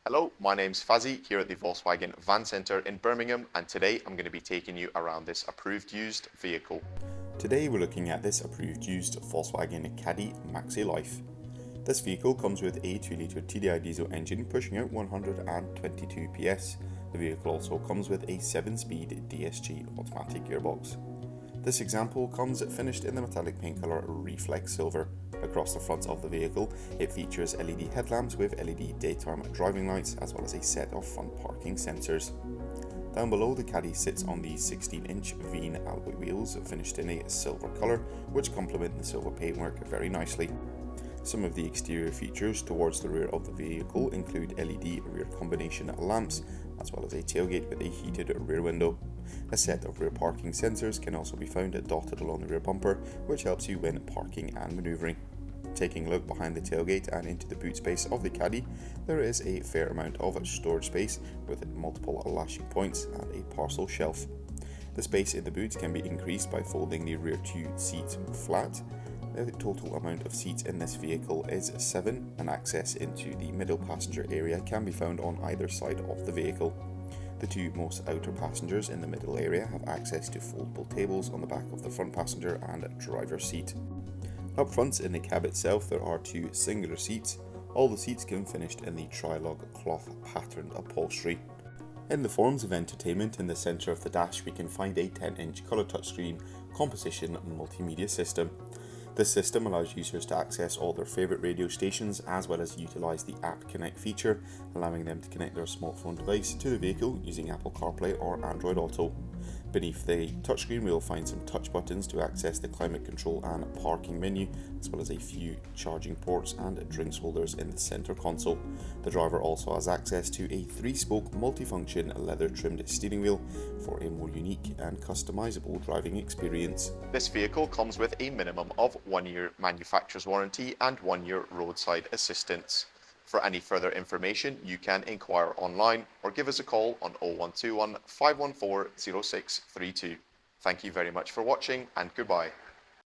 Hello, my name's Fazzy here at the Volkswagen Van Centre in Birmingham, and today I'm going to be taking you around this approved used vehicle. Today we're looking at this approved used Volkswagen Caddy Maxi Life. This vehicle comes with a 2-litre TDI diesel engine pushing out 122 PS. The vehicle also comes with a 7-speed DSG automatic gearbox. This example comes finished in the metallic paint colour Reflex Silver. Across the front of the vehicle, it features LED headlamps with LED daytime driving lights as well as a set of front parking sensors. Down below, the Caddy sits on the 16-inch Veen alloy wheels finished in a silver colour, which complement the silver paintwork very nicely. Some of the exterior features towards the rear of the vehicle include LED rear combination lamps, as well as a tailgate with a heated rear window. A set of rear parking sensors can also be found dotted along the rear bumper, which helps you when parking and manoeuvring. Taking a look behind the tailgate and into the boot space of the Caddy, there is a fair amount of storage space with multiple lashing points and a parcel shelf. The space in the boot can be increased by folding the rear 2 seats flat. The total amount of seats in this vehicle is 7, and access into the middle passenger area can be found on either side of the vehicle. The two most outer passengers in the middle area have access to foldable tables on the back of the front passenger and driver's seat. Up front in the cab itself there are 2 singular seats. All the seats come finished in the Trilog cloth patterned upholstery. In the forms of entertainment, in the centre of the dash we can find a 10-inch colour touchscreen composition multimedia system. This system allows users to access all their favourite radio stations as well as utilise the App Connect feature, allowing them to connect their smartphone device to the vehicle using Apple CarPlay or Android Auto. Beneath the touchscreen we will find some touch buttons to access the climate control and parking menu, as well as a few charging ports and drinks holders in the centre console. The driver also has access to a 3-spoke multifunction leather trimmed steering wheel for a more unique and customisable driving experience. This vehicle comes with a minimum of 1 year manufacturer's warranty and 1 year roadside assistance. For any further information, you can inquire online or give us a call on 0121 514 0632. Thank you very much for watching, and goodbye.